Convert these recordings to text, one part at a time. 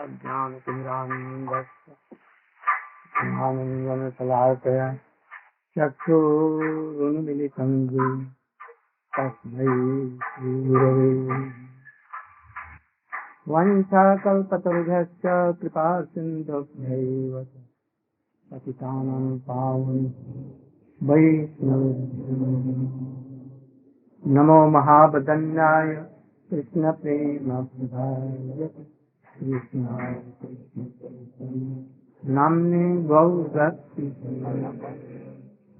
अज्ञानतिमिरान्धस्य ज्ञानञ्जनशलाकया चक्षुरुन्मिलितं येन तस्मै श्रीगुरवे वंशाकल्पतरुभ्यश्च कृपासिन्धुभ्यैव पतितानां पावनेभ्यो वैष्णवेभ्यो नमो महावदन्याय कृष्णप्रेमप्रदाय कृष्णाय नाम्ने गौरभक्ति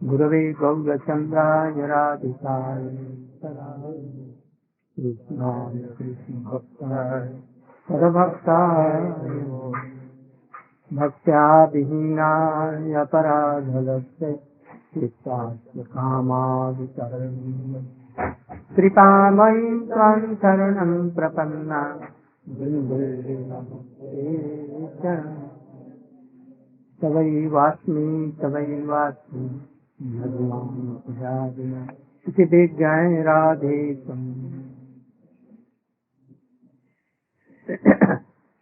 गुरवे गौरचन्द्राय राधिकाय कृष्णाय कृष्णभक्ताय परभक्ताय भक्त्या विहीनाय अपराधलक्ष्ये चित्तास्य कामावितरणे कृपामयि त्वां शरणं प्रपन्ना तवैवास्मि भगवान् इति विज्ञाय राधे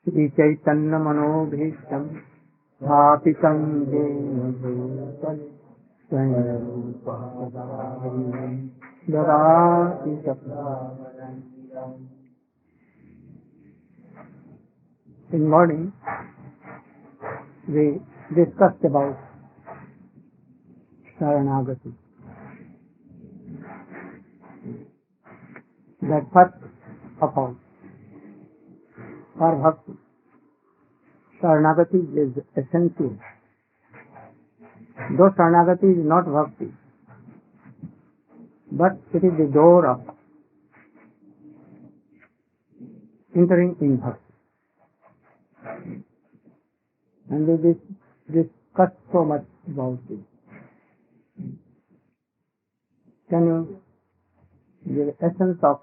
श्रीचैतन्यमनोभीष्टं स्थापितं येन भूतले स्वयं रूपः ददाति स्वपदान्तिकम्. In morning, we discussed about Saranagati. That first of all, for Bhakti, Saranagati is essential. Though Saranagati is not Bhakti, but it is the door of entering in Bhakti. And we discussed so much about it. Can you give essence of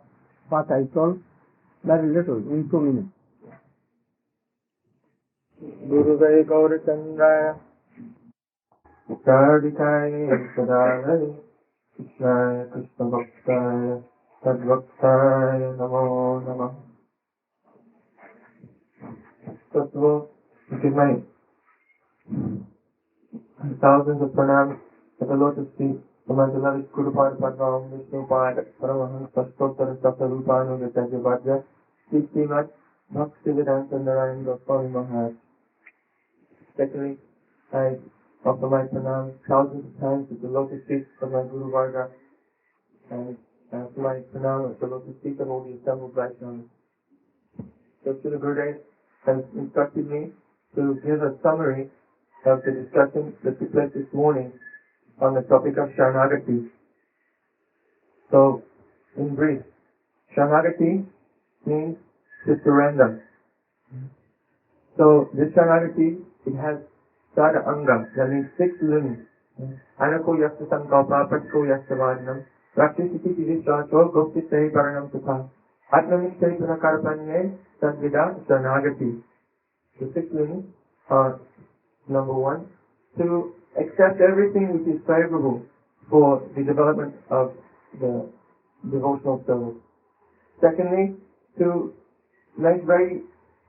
what I told? Very little, in 2 minutes. Guruvai Gaurachandaya Sarvitaya Sadalai Krishnaya Krishna Bhaktaya Sadvaktaya Namo Namah. First of all, you give my thousands of pranams at the lotus feet of my beloved Guru Padma Vishnu Pada Paramaham Sastottara Satarupanu Vitajavadya Srimad Bhaktivedanta Narayan Goswami Maharaj. Secondly, I offer my pranams thousands of times at the lotus feet of my Guru Varga, and I offer my pranam at the lotus feet of all the assembled Vaishnavas. So Srila Gurudev has instructed me to give a summary of the discussion that took place this morning on the topic of Saranagati. So, in brief, Saranagati means to surrender. So, this Saranagati, it has Sada Anga, that means 6 limbs. Anako Yasta Sankalpa, Patko Yasta Vadnam, Rakshasiti Vishwaso, Gopti Sahi Paranam Sukha, Atmani Sahi Panakarapanye, Sadvida Saranagati. The 6 limbs are: number 1, to accept everything which is favorable for the development of the devotional service. Secondly, to make very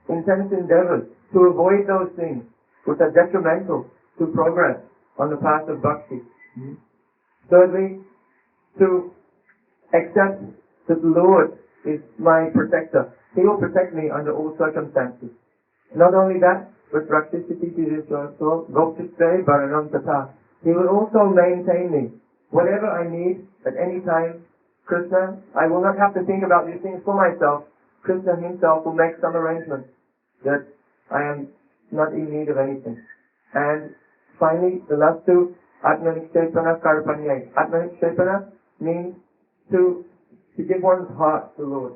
intense endeavors to avoid those things which are detrimental to progress on the path of bhakti. Thirdly, to accept that the Lord is my protector. He will protect me under all circumstances. Not only that, but Rakshasiti Tirishwaso, Goptiste Baranam Tata. He will also maintain me. Whatever I need at any time, Krishna, I will not have to think about these things for myself. Krishna himself will make some arrangement that I am not in need of anything. And finally, the last two, Atmanikshepana Karpanye. Atmanikshepana means to give one's heart to the Lord,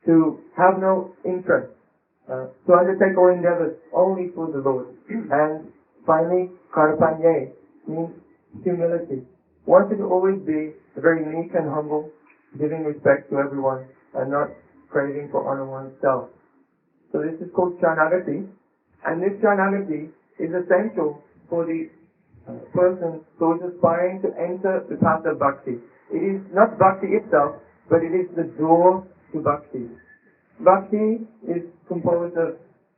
to have no interest, to undertake all endeavors only for the Lord. And finally, Karpanye means humility. One should always be very meek and humble, giving respect to everyone, and not craving for honor oneself. So this is called Saranagati, and this Saranagati is essential for the person who is aspiring to enter the path of bhakti. It is not bhakti itself, but it is the door to bhakti. Bhakti is composed of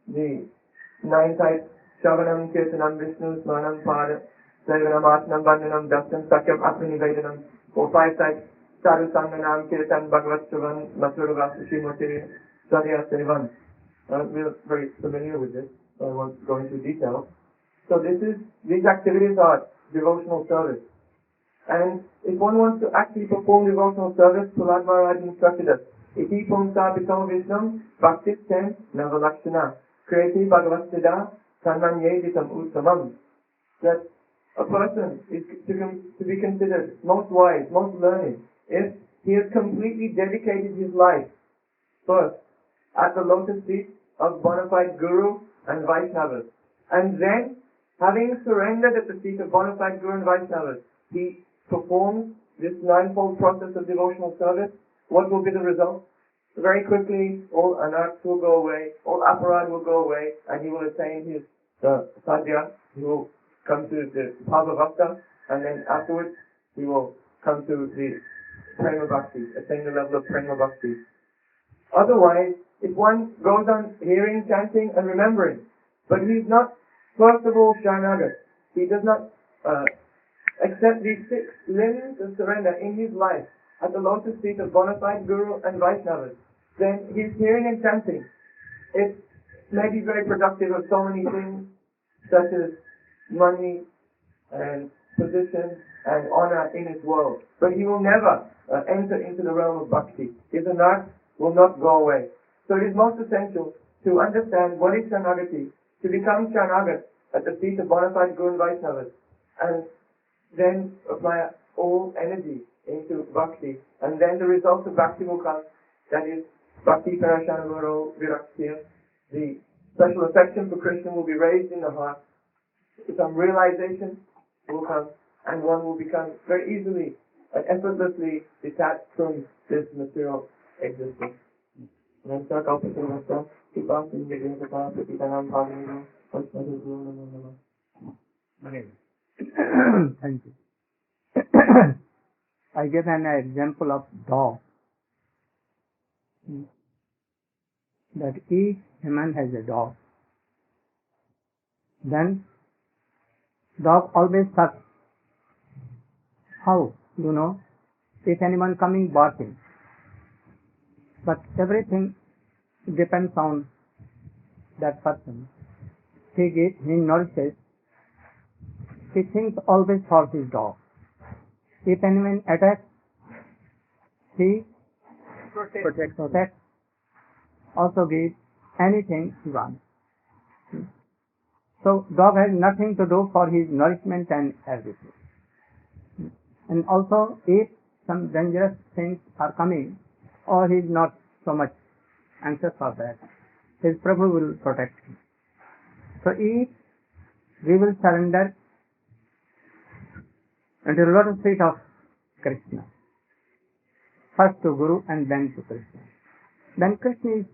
the 9 types, Shavanam, Kirtanam, Vishnu, Smanam, Pada, Sevanam, Atnam, Vandanam, Dastam, Sakyam, Atmanivedanam, or 5 types, Sadhu Sanganam, Kirtan, Bhagavat Shivan, Mathura Shrimati, Sadhya Sevan. We're very familiar with this, so I won't go into detail. So these activities are devotional service. And if one wants to actually perform devotional service, Prahlad Maharaj instructed us, Iti pumsa pitam vishnam bhaktis ten navalakshana kreti bhagavatsida sanmanyeditam uttamam. That a person is to be considered most wise, most learned, if he has completely dedicated his life first at the lotus feet of bona fide Guru and Vaishnavas. And then, having surrendered at the feet of bona fide Guru and Vaishnavas, he performs this ninefold process of devotional service. What will be the result? Very quickly, all anarthas will go away, all aparad will go away, and he will attain his sadhya. He will come to the bhava-bhakta, and then afterwards he will come to the prema bhakti, attain the level of prema bhakti. Otherwise, if one goes on hearing, chanting, and remembering, but he is not, first of all, Sharanagat, he does not accept these 6 limbs of surrender in his life at the lotus feet of bona fide Guru and Vaishnavas, then his hearing and chanting, it may be very productive of so many things, such as money and position and honor in this world. But he will never enter into the realm of bhakti. His anarthas will not go away. So it is most essential to understand what is Sharanagati, to become Sharanagat at the feet of bona fide Guru and Vaishnavas, and then apply all energy into bhakti, and then the result of bhakti will come, that is bhakti parashanavaro viraktiya. The special affection for Krishna will be raised in the heart, some realization will come, and one will become very easily and effortlessly detached from this material existence. Thank you. I give an example of dog. That each human has a dog. Then dog always sucks. How? You know, if anyone coming barking. But everything depends on that person. He nourishes. He thinks always for his dog. If anyone attacks, he protects. Also gives anything he wants. So dog has nothing to do for his nourishment and everything. And also if some dangerous things are coming, or he is not so much anxious for that, his Prabhu will protect him. So if we will surrender into the lotus feet of Krishna, first to Guru and then to Krishna, then Krishna is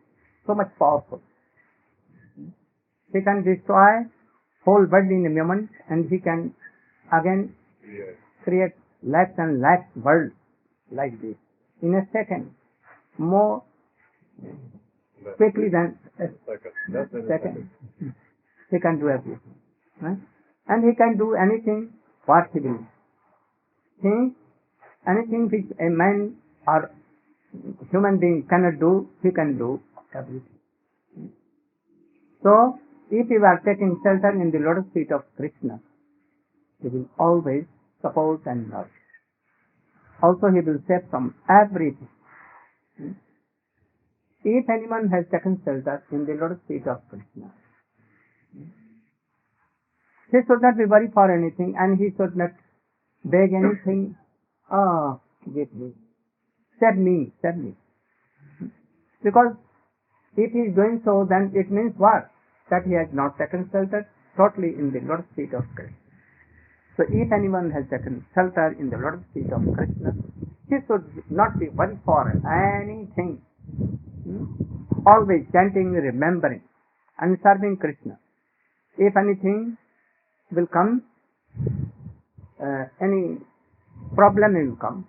so much powerful. He can destroy whole world in a moment, and he can again create lakhs and lakhs worlds like this in a second, more quickly than a second. He can do everything, right? And he can do anything what he will. Anything which a man or human being cannot do, he can do everything. So, if you are taking shelter in the lotus feet of Krishna, he will always support and nourish. Also, he will save from everything. If anyone has taken shelter in the lotus feet of Krishna, he should not be worried for anything, and he should not beg anything. Give me. Save me. Because if he is doing so, then it means what? That he has not taken shelter totally in the lotus feet of Krishna. So if anyone has taken shelter in the lotus feet of Krishna, he should not be worried for anything. Always chanting, remembering, and serving Krishna. If anything will come, any problem will come,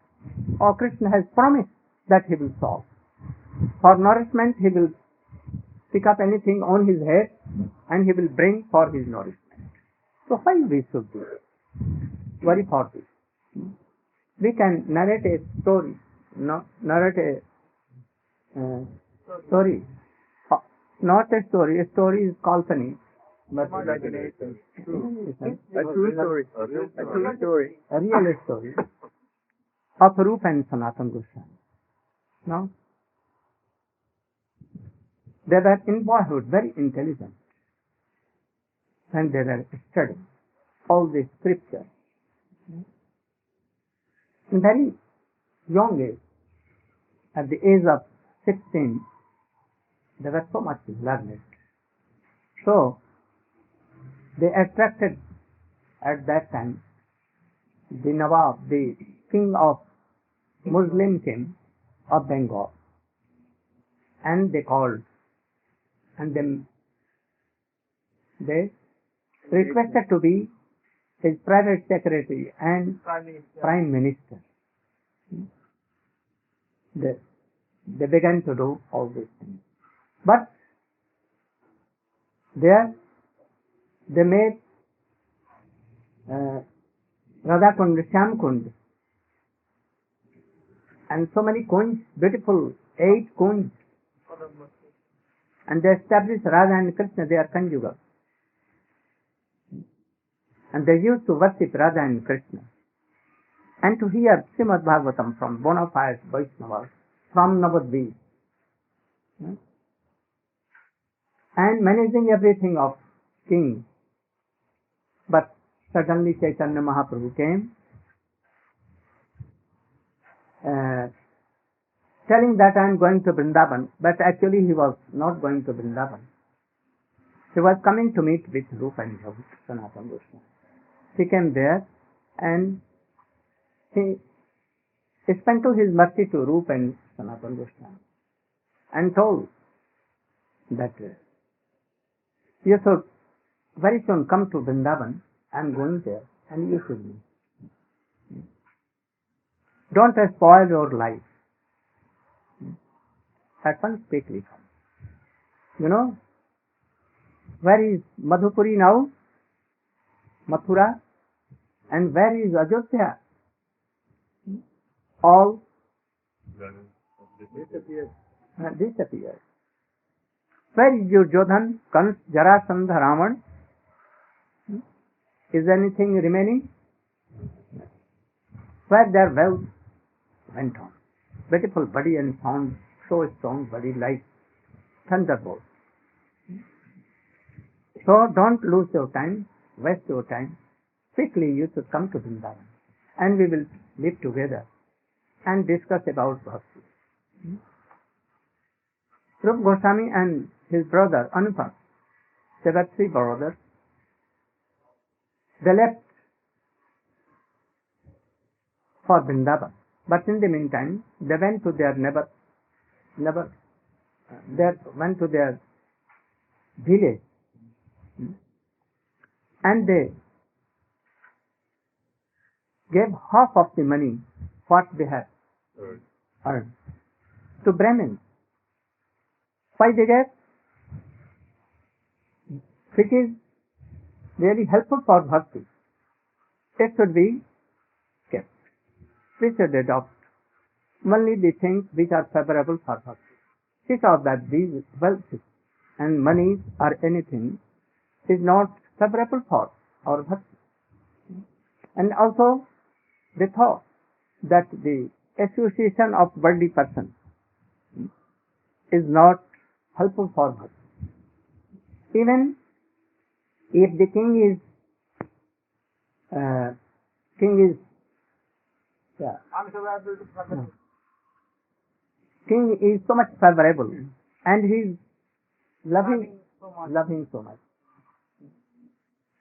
or Krishna has promised that he will solve. For nourishment, he will pick up anything on his head and he will bring for his nourishment. So why we should do worry for this? We can narrate a story, narrate a story. Not a story. A story is kalpani. But Imagination. a true story. A true story. A real story of Rupa and Sanatana Goswami. Now, they were in boyhood very intelligent, and they were studying all the scriptures. In very young age, at the age of 16, they were so much learned. So, they attracted at that time the Nawab, the king of Muslim king of Bengal, and they called, and then they requested to be his private secretary and prime minister. They began to do all these things. But there they made Radha Kund, Shyam Kund, and so many kunds, beautiful 8 kunds, and they established Radha and Krishna, they are conjugal. And they used to worship Radha and Krishna, and to hear Srimad Bhagavatam from bona fide Vaishnavas, from Navadvip, and managing everything of king. But suddenly Chaitanya Mahaprabhu came, telling that I am going to Vrindavan, but actually he was not going to Vrindavan. He was coming to meet with Rupa and Sanatana Goswami. He came there and he spent to his mercy to Rupa and Sanatana Goswami and told that you should very soon come to Vrindavan. I am going there and you should meet. Don't spoil your life. Happens quickly. You know, where is Madhupuri now? Mathura. And where is Ajodhya? All disappeared. Where is your Jodhan, Kans, Jarasandha, Ravan? Is anything remaining? Where their wealth went on. Beautiful body and sound, so strong body like thunderbolt. So don't lose your time, waste your time. Quickly you should come to Vrindavan, and we will live together and discuss about Bhakti. Rupa Goswami and his brother Anupam, they were 3 brothers. They left for Vrindavan, but in the meantime they went to their went to their village, and they gave half of the money what they had earned to Brahmins. Why they gave? Which is really helpful for bhakti. It should be kept. We should adopt only the things which are favorable for bhakti. See so that these wealth and money or anything is not favorable for our bhakti. And also they thought that the association of worldly person is not helpful for bhakti. Even if the king is so much favorable and he is loving so much.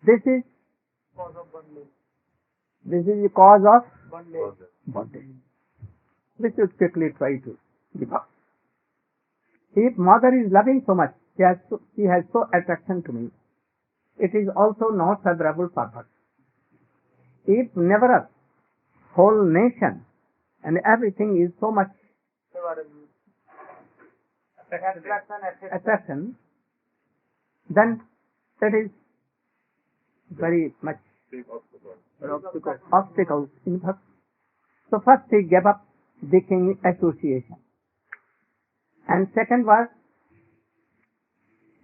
This is the cause of bondage. We should quickly try to give up. If mother is loving so much, she has so attraction to me, it is also not favorable for her. If never a whole nation and everything is so much attraction, then that is very much obstacles in bhakti. So first he gave up the king association, and second was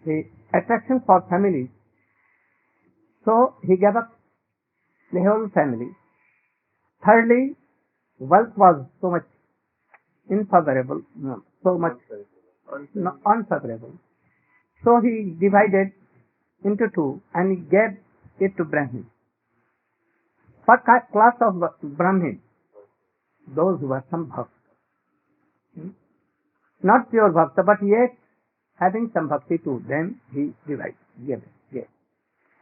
the attraction for families. So he gave up the whole family. Thirdly, wealth was so much unfavorable. So he divided into two and he gave it to Brahmin. What class of Brahmin? Those who were some bhakti. Not pure bhakti, but yet having some bhakti too. Then he gave it.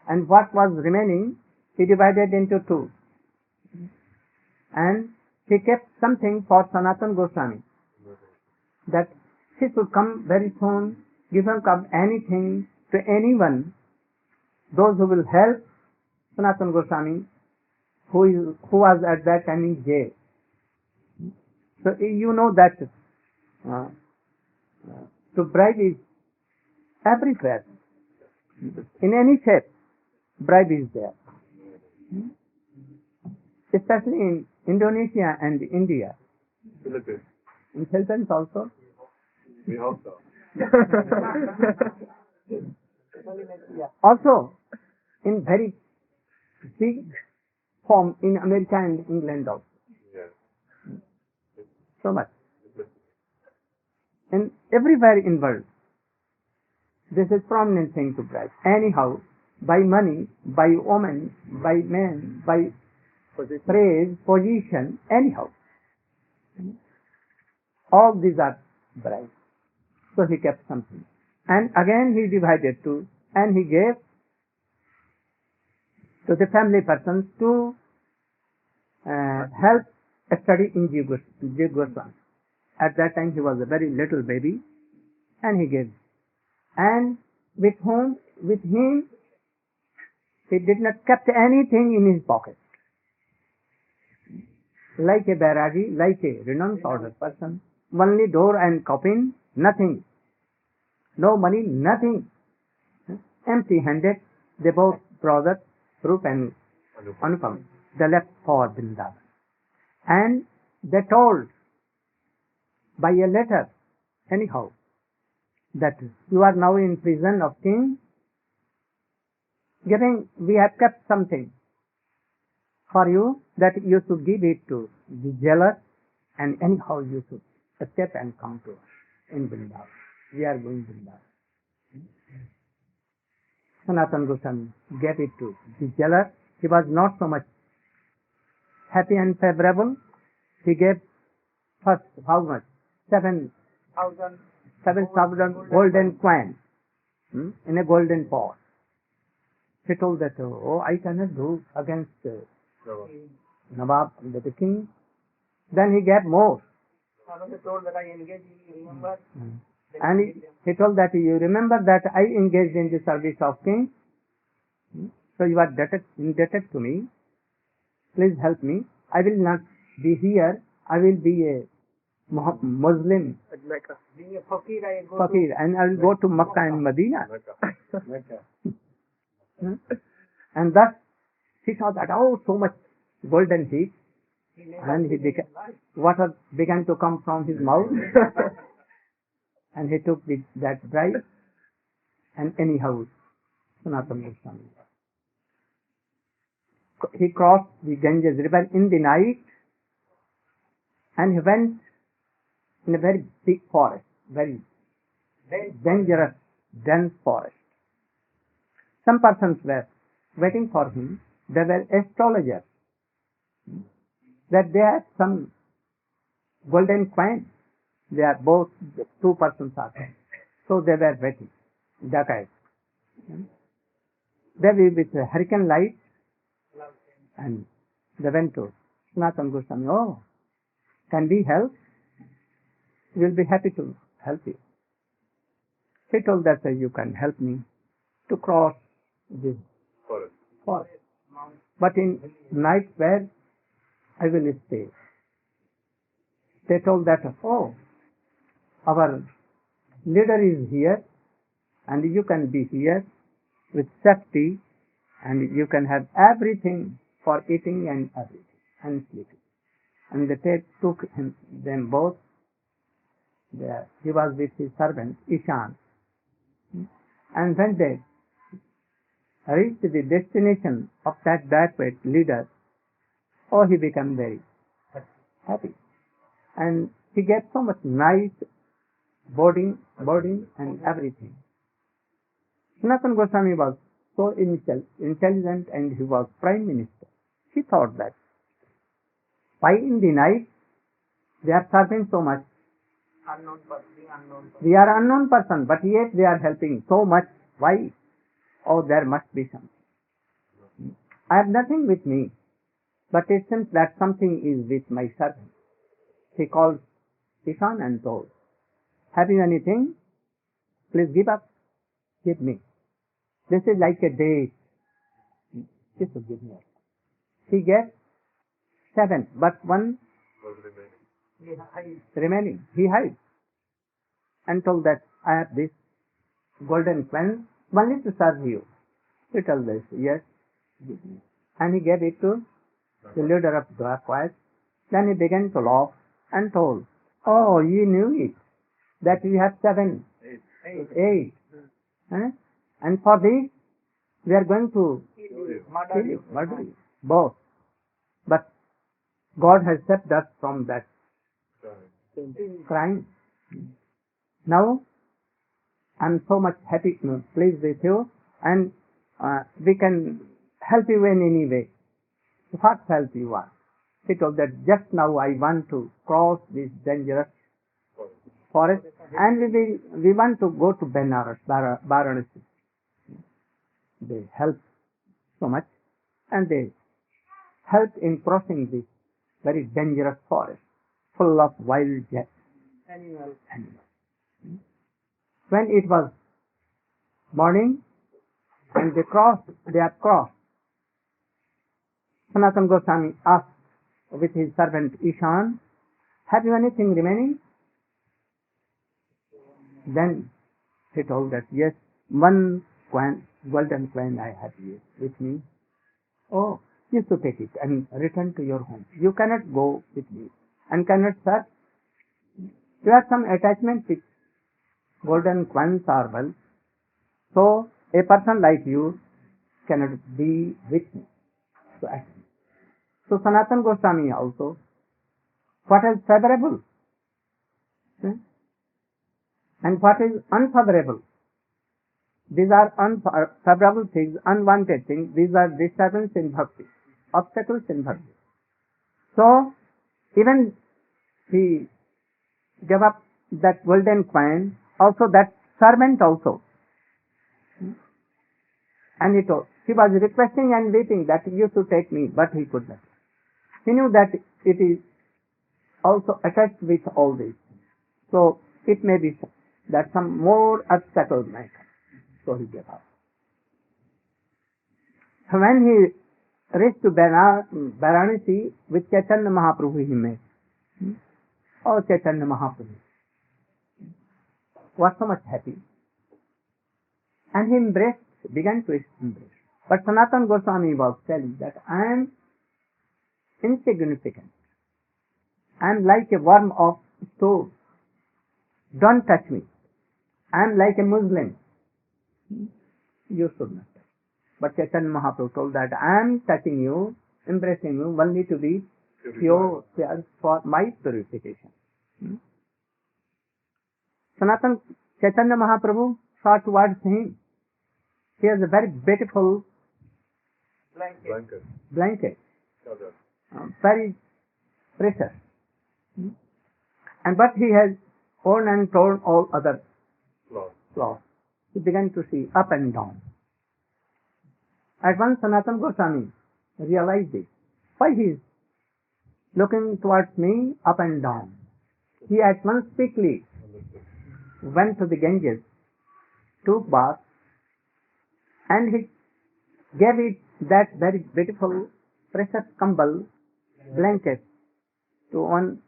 And what was remaining, he divided into two. And he kept something for Sanatana Goswami, that he should come very soon, give him anything to anyone, those who will help Sanatana Goswami, who was at that time in jail. So you know that to bribe is everywhere. In any shape, bribe is there. Especially in Indonesia and India. Philippines. In Philippines also. We hope so. Also, in very big form in America and England also. Yes. So much. And everywhere in world, this is prominent thing to bribe. Anyhow, by money, by woman, by men, by praise, position, anyhow. All these are bribes. So he kept something. And again he divided two, and he gave to the family persons to help study in Jiv Goswami. At that time he was a very little baby, and he gave. And with him, he did not kept anything in his pocket. Like a Bairagi, like a renounced order person, only door and coffin, nothing. No money, nothing. Empty-handed, they both brothers, Rupa and Anupam, they left for Vrindavan. And they told by a letter, anyhow, that you are now in prison of king, we have kept something for you, that you should give it to the jailer, and anyhow you should escape and come to us in Vrindavan. We are going to Vrindavan. Sanatana Goswami gave it to the jailer. He was not so much happy and favorable. He gave first, how much? 7,000 golden coins in a golden pot. He told that, oh, I cannot do against Nawab, the king. Then he gave more. And he told that, you remember that I engaged in the service of king, so you are indebted to me. Please help me. I will not be here. I will be a Muslim, Fakir, and I will go to Makkah and Medina. And thus he saw that, oh, so much golden heat, and water began to come from his mouth, and he took that bribe, and anyhow, Sanatana Goswami. He crossed the Ganges river in the night, and he went in a very big forest, very dangerous, dense forest. Some persons were waiting for him. They were astrologers, that they had some golden coin. They are both, the two persons are there. So they were waiting. Dacoits. They were with a hurricane light, and they went to Sanatana Goswami. Oh, can we help? We will be happy to help you. He told that you can help me to cross this forest. But in night, where I will stay? They told that, oh, our leader is here, and you can be here with safety, and you can have everything for eating and everything, and sleeping. And they took them both there. He was with his servant, Ishan. And when they reached the destination of that backward leader, oh, he became very happy. And he gave so much nice boarding and everything. Sanatana Goswami was so intelligent, and he was prime minister. He thought that why in the night they are serving so much? We are unknown person, but yet they are helping so much. Why? Oh, there must be something. I have nothing with me, but it seems that something is with my servant. He called Ishan and told, have you anything? Please give up. Give me. This is like a date. This will give me. He gave 7, but 1 remaining. He hid and told that I have this golden pen only to serve you. He told this, yes, give me. And he gave it to the leader of Dwarka. Then he began to laugh and told, oh, you knew it, that we have 7, 8. And for this, we are going to kill you, murder you, both. But God has saved us from that crime. Now, I am so much happy to pleased with you, and we can help you in any way. What help you want? He told that just now I want to cross this dangerous forest, and we want to go to Varanasi. They helped so much, and they helped in crossing this very dangerous forest full of wild animals. When it was morning and they have crossed, Sanatana Goswami asked with his servant Ishan, have you anything remaining? Then he told that, yes, 1 golden coin I have here with me. Oh, you should take it and return to your home. You cannot go with me and cannot serve. You have some attachment with golden coins or wealth. So a person like you cannot be with me. So Sanatana Goswami also, what is favorable and what is unfavorable? These are unfavorable things, unwanted things. These are disturbance in bhakti, obstacles in bhakti. So even he gave up that golden coin, also that servant also. And he was requesting and waiting that you should take me, but he could not. He knew that it is also attached with all this. So it may be that some more obstacles might come. So he gave up. When he reached to Varanasi, with Chaitanya Mahaprabhu he met. Oh, Chaitanya Mahaprabhu was so much happy. And he began to embrace. But Sanatana Goswami was telling that I am insignificant. I am like a worm of stove. Don't touch me. I am like a Muslim. You should not touch. But Chaitanya Mahaprabhu told that I am touching you, embracing you, only to be pure for my purification. Sanatana Chaitanya Mahaprabhu saw towards him. He has a very beautiful blanket. Very precious. And but he has torn and torn all other cloths. He began to see up and down. At once Sanatana Goswami realized this. Why he is looking towards me up and down? He at once quickly went to the Ganges, took bath, and he gave it that very beautiful precious kambal blanket to one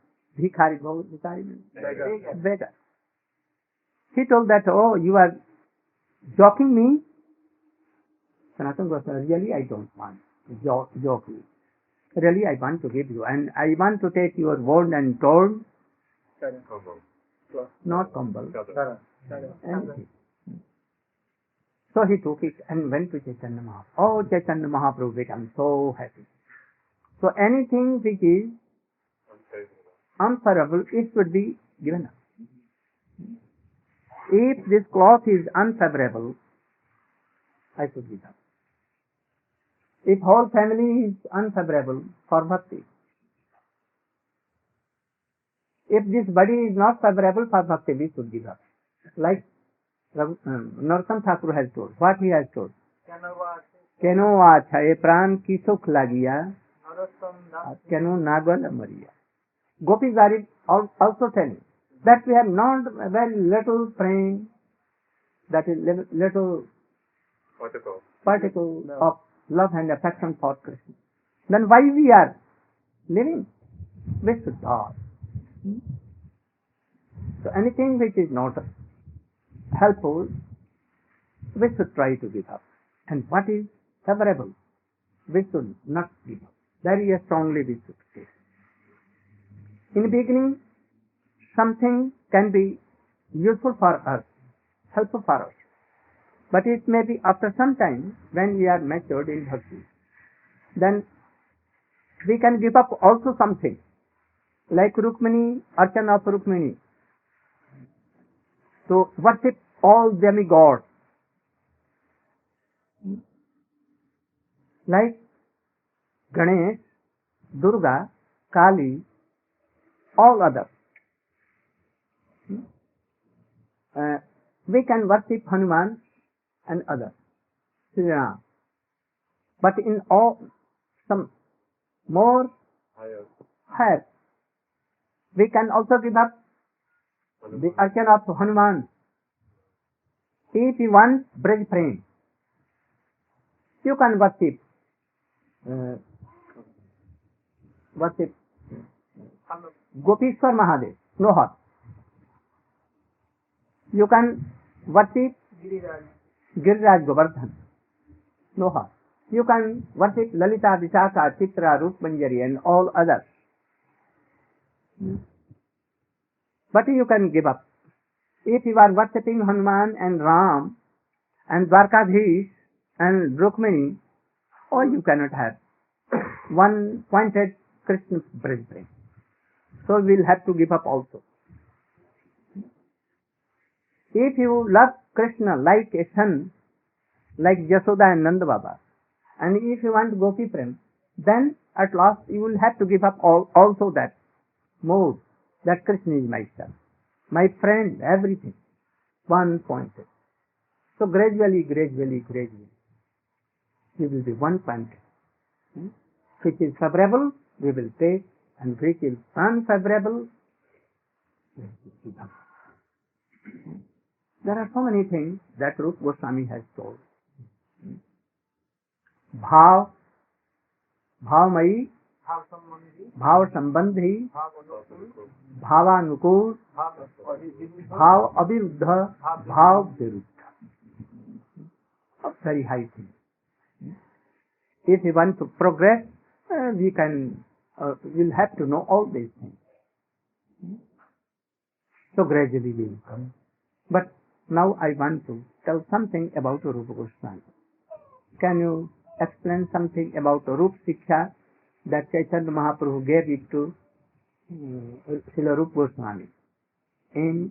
beggar. He He told that, oh, you are joking me? Sanatana Goswami, really I don't want joke you. Really I want to give you, and I want to take your word and told, not humble, anything. So he took it and went to Chaitanya Mahaprabhu. Oh, Chaitanya Mahaprabhu became so happy. So anything which is unfavorable, it should be given up. If this cloth is unfavorable, I should give up. If whole family is unfavorable for bhakti, if this body is not favorable for bhakti, we should give up. Like Narottam Thakur has told. What he has told? Keno acha e pran ki sukh lagiya, keno nagala mariya. Gopis are also telling that we have not very little praying, that is little particle of love and affection for Krishna. Then why we are living? We should die. So anything which is not helpful, we should try to give up. And what is favorable, we should not give up. Very strongly we should say. In the beginning, something can be useful for us, helpful for us. But it may be after some time, when we are matured in bhakti, then we can give up also something. Like Rukmini, Archana of Rukmini. So worship all demigods. Like Ganesh, Durga, Kali, all others. We can worship Hanuman and others. Sri-Ram. But in all, some more higher, we can also give up the archana of Hanuman. If you want Braj Prem, you can worship Gopishwar Mahadev, no hot. You can worship Giriraj Govardhan, no hot. You can worship Lalita, Vishaka, Chitra, Rup Manjari and all others. But you can give up. If you are worshipping Hanuman and Ram and Dwarkadhish and Rukmini, or you cannot have one pointed Krishna Braj Prem. So we'll have to give up also. If you love Krishna like a son, like Jasoda and Nanda Baba, and if you want Gopi Prem, then at last you will have to give up also that mode, that Krishna is my son, my friend, everything. One pointed. So gradually, we will be one pointed. Which is favorable, we will take, and which is unfavorable, we will give up. There are so many things that Rupa Goswami has told. Bhav, Bhavmayi, Bhav Sambandhi, Bhavanukul, Bhav Abhiruddha, Bhav Viruddha. A very high thing. If we want to progress, we can, we'll have to know all these things. So gradually we will come. But now I want to tell something about Rupa Goswami. Can you explain something about Rupa Siksa that Chaitanya Mahaprabhu gave it to Srila Rupa Goswami in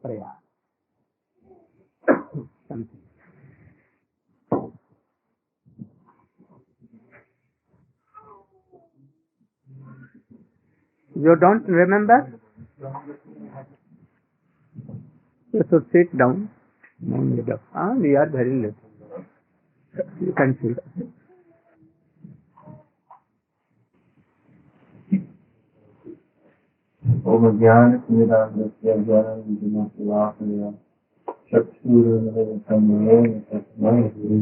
Prayag? Something. You don't remember? You should sit down. We are very late. You can sit. Om Jnana Smidānasya Jnana Vijnāsya Chakshura Samaya Tasmaya Guru.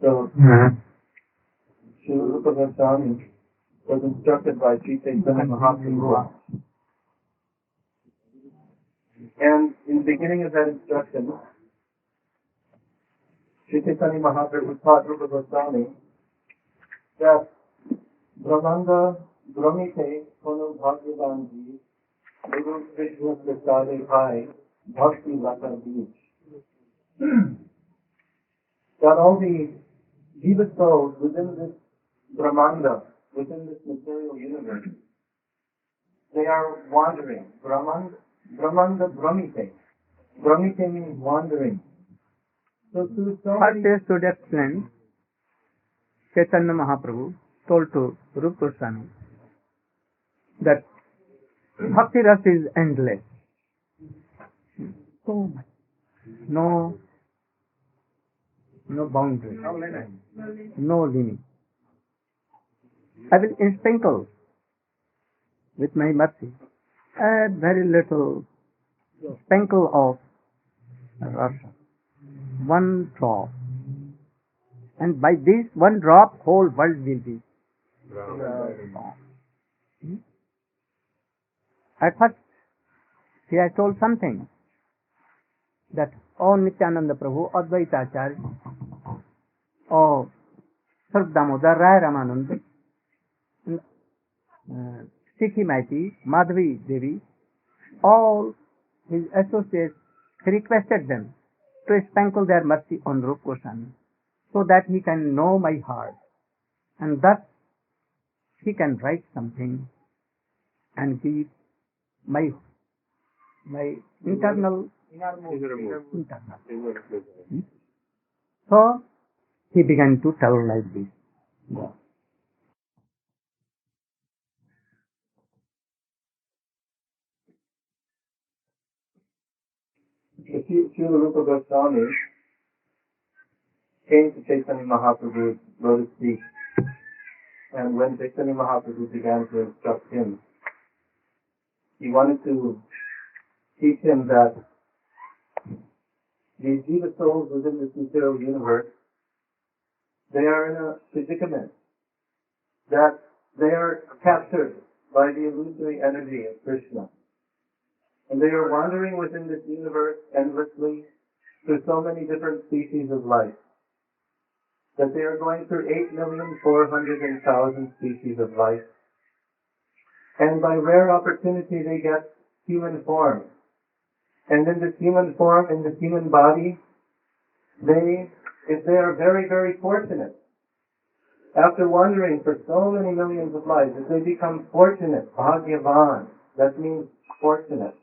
So, Srila Rupa Goswami was instructed by Sri Chaitanya Mahaprabhu. And in the beginning of that instruction, Sri Chaitanya Mahaprabhu taught Rupa Goswami that Brahmanda Brahmite Kono Bhagyavanji Guru Krishna Prasade Bhai Bhakti Lata Beach. That all the Jiva souls within this Brahmanda, within this material universe, they are wandering. Brahmanda Brahmite. Brahmite means wandering. So through so First many... is to explain, Chaitanya Mahaprabhu told to Rupa Goswami that Bhakti Ras is endless. So much. No boundary. No limit. I will sprinkle with my mercy a very little sprinkle of rasa. One drop. And by this one drop, whole world will be born. At first, he has told something that, O Nityananda Prabhu, Advaita Acharya, O Sarv Damodar Rai Ramananda, Sikhi Maiti, Madhavi Devi, all his associates, he requested them to sprinkle their mercy on Rupa Goswami so that he can know my heart, and thus he can write something and give my internal. So he began to tell like this. Yeah. Srila Rupa Goswami came to Chaitanya Mahaprabhu's lotus feet, and when Chaitanya Mahaprabhu began to instruct him, he wanted to teach him that these jiva souls within this material universe, they are in a predicament, that they are captured by the illusory energy of Krishna. And they are wandering within this universe endlessly through so many different species of life, that they are going through 8,400,000 species of life. And by rare opportunity they get human form. And in this human form, in this human body, if they are very, very fortunate, after wandering for so many millions of lives, if they become fortunate, bhagyavan, that means fortunate,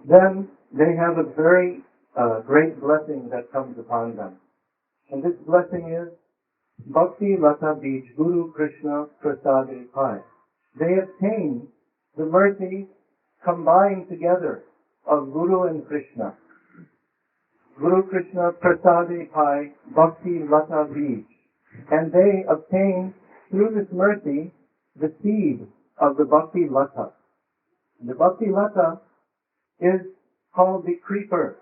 then they have a very great blessing that comes upon them. And this blessing is Bhakti Lata Bij Guru Krishna Prasade Pai. They obtain the mercy combined together of Guru and Krishna. Guru Krishna Prasade Pai Bhakti Lata Bij. And they obtain through this mercy the seed of the Bhakti Lata. The Bhakti Lata is called the creeper,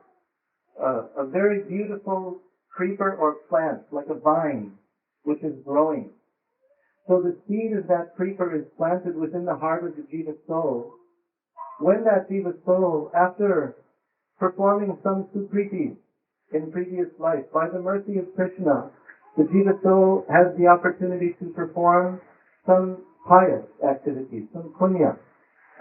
a very beautiful creeper or plant, like a vine, which is growing. So the seed of that creeper is planted within the heart of the Jiva soul. When that Jiva soul, after performing some sukriti in previous life, by the mercy of Krishna, the Jiva soul has the opportunity to perform some pious activities, some punya,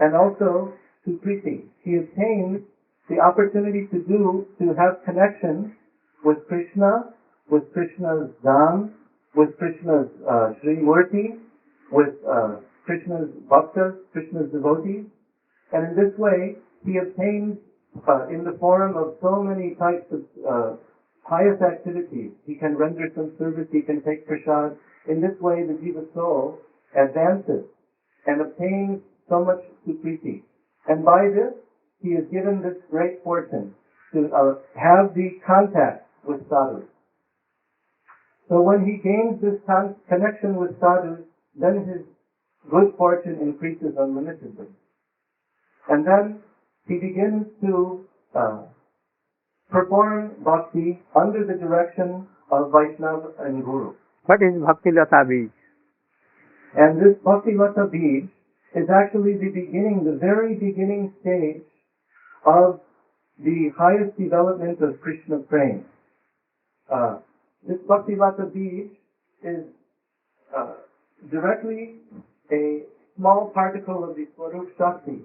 and also sukriti. He obtains the opportunity to have connection with Krishna, with Krishna's Dham, with Krishna's Sri Murti, with Krishna's Bhaktas, Krishna's devotees. And in this way, he obtains in the form of so many types of pious activities. He can render some service, he can take prasad. In this way, the Jiva soul advances and obtains so much sukriti. And by this, he is given this great fortune to have the contact with sadhus. So when he gains this connection with sadhus, then his good fortune increases unlimitedly. And then he begins to perform bhakti under the direction of Vaishnava and Guru. What is Bhakti Lata Bij? And this Bhakti Lata Bij is actually the beginning, the very beginning stage of the highest development of Krishna prema. This Bhakti Lata Bij is directly a small particle of the Swarup Shakti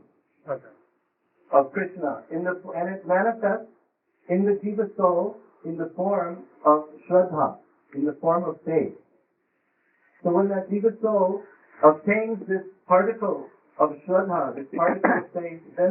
of Krishna, and it manifests in the Jiva soul in the form of Shraddha, in the form of faith. So when that Jiva soul obtains this particle of Shraddha, this particle of faith, then